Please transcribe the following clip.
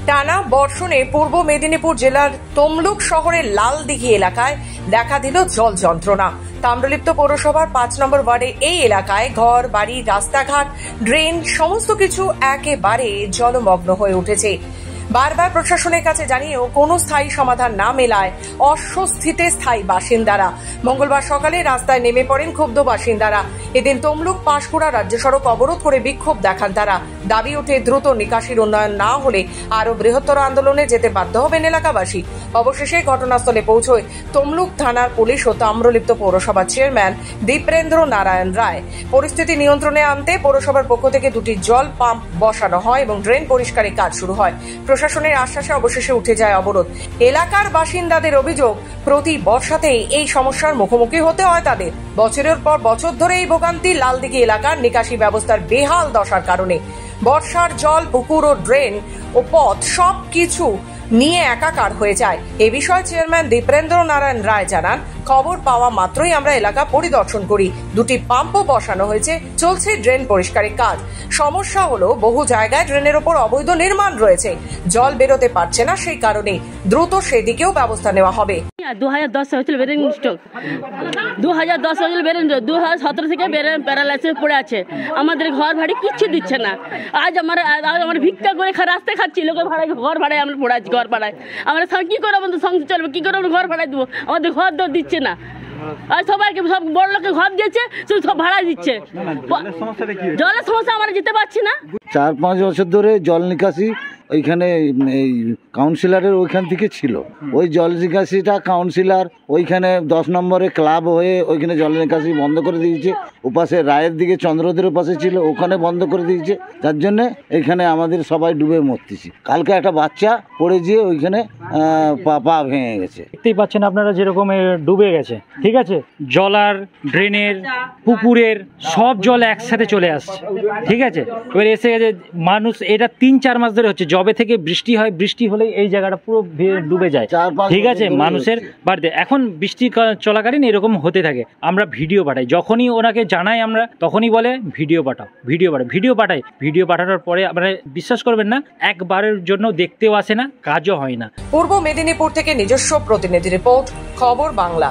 টানা বর্ষণে পূর্ব মেদিনীপুর জেলার তমলুক শহরের লালদিঘি এলাকায় দেখা দিল জল যন্ত্রণা। তাম্রলিপ্ত পৌরসভার ৫ নম্বর ওয়ার্ডে এই এলাকায় ঘর বাড়ি, রাস্তাঘাট, ড্রেন সমস্ত কিছু একেবারে জলমগ্ন হয়ে উঠেছে। বারবার প্রশাসনের কাছে জানিয়েও কোনো স্থায়ী সমাধান না মেলায় অস্বস্তিতে স্থায়ী বাসিন্দারা। মঙ্গলবার সকালে রাস্তায় নেমে পড়েন ক্ষুব্ধ বাসিন্দারা। এদিন তমলুক পাঁশকুড়া রাজ্য সড়ক অবরোধ করে বিক্ষোভ দেখান তারা। দাবি ওঠে দ্রুত নিকাশির উন্নয়ন না হলে আরো বৃহত্তর আন্দোলনে যেতে বাধ্য হবেন এলাকাবাসী। অবশেষে ঘটনাস্থলে পৌঁছয় তমলুক থানার পুলিশ ও তাম্রলিপ্ত পৌরসভার চেয়ারম্যান দীপেন্দ্র নারায়ণ রায়। পরিস্থিতি নিয়ন্ত্রণে আনতে পৌরসভার পক্ষ থেকে দুটি জল পাম্প বসানো হয় এবং ড্রেন পরিষ্কারের কাজ শুরু হয়। প্রশাসনের আশ্বাসে অবশেষে উঠে যায় অবরোধ। এলাকার বাসিন্দাদের অভিযোগ, প্রতি বর্ষাতেই এই সমস্যার মুখোমুখি হতে হয় তাদের। বছরের পর বছর ধরে এই ভোগান্তি লালদিঘি এলাকার নিকাশি ব্যবস্থার বেহাল দশার কারণে। বর্ষার জল পুকুর ও ড্রেন ও পথ সবকিছু নিয়ে একাকার হয়ে যায়। এ বিষয়ে চেয়ারম্যান দীপেন্দ্র নারায়ণ রায় জানান, খবর পাওয়া মাত্রই আমরা এলাকা পরিদর্শন করি। দুটি পাম্পও বসানো হয়েছে, চলছে ড্রেন পরিষ্কারের কাজ। সমস্যা হলো বহু জায়গায় ড্রেনের ওপর অবৈধ নির্মাণ রয়েছে, জল বেরোতে পারছে না, সেই কারণে দ্রুত সেদিকেও ব্যবস্থা নেওয়া হবে। 2010 হয়েছিল ব্রেন স্ট্রোক, 2010 হয়েছিল ব্রেন স্ট্রোক, 2017 থেকে ব্রেন প্যারালাইসিস পড়ে আছে। আমাদের ঘর ভাড়ি কিচ্ছু দিচ্ছে না। আজ আমার ভিক্ষা করে রাস্তায় খাচ্ছি, লোকের ভাড়ায় ঘর ভাড়ায় আমরা পড়ে আছি। ঘর ভাড়ায় আমরা কি করে আমাদের সংসার চলবে, কি করে আমরা ঘর ভাড়ায় দেবো? আমাদের ঘর দর দিচ্ছে না। আর সবাইকে সব বড় লোকের ঘর দিয়েছে, শুধু সব ভাড়া দিচ্ছে। জলের সমস্যা আমরা যেতে পারছি না। 4-5 বছর ধরে জল নিকাশি ওইখানে এই কাউন্সিলরের ওইখান থেকে ছিল। ওই জল নিকাশিটা কাউন্সিলর ওইখানে 10 নম্বরে ক্লাব হয়ে ওইখানে জল নিকাশি বন্ধ করে দিয়েছে। ওপাশে রায়ের দিকে চন্দ্রদের পাশে ছিল, ওখানে বন্ধ করে দিয়েছে। যার জন্যে এখানে আমাদের সবাই ডুবে মরতেছি। কালকে একটা বাচ্চা পড়ে গিয়ে ওইখানে পা ভেঙে গেছে। দেখতেই পাচ্ছেন আপনারা যেরকম ডুবে গেছে, ঠিক আছে। জলার, ড্রেনের, পুকুরের সব জল একসাথে চলে আসছে, ঠিক আছে। এবার এসে গেছে মানুষ, এটা 3-4 মাস ধরে হচ্ছে। জবে থেকে বৃষ্টি হয়, বৃষ্টি হলে এই জায়গাটা পুরো ডুবে যায়, ঠিক আছে, মানুষের বাড়িতে। এখন বৃষ্টি চলাকালীন এরকম হতে থাকে। আমরা ভিডিও পাঠাই, যখনই ওনাকে জানাই আমরা তখনই বলে ভিডিও পাঠাও, ভিডিও পাঠাও, ভিডিও পাঠাই। ভিডিও পাঠানোর পরে আপনারা বিশ্বাস করবেন না, একবারের জন্য দেখতেও আসে না, কাজও হয় না। পূর্ব মেদিনীপুর থেকে নিজস্ব প্রতিনিধি রিপোর্ট, খবর বাংলা।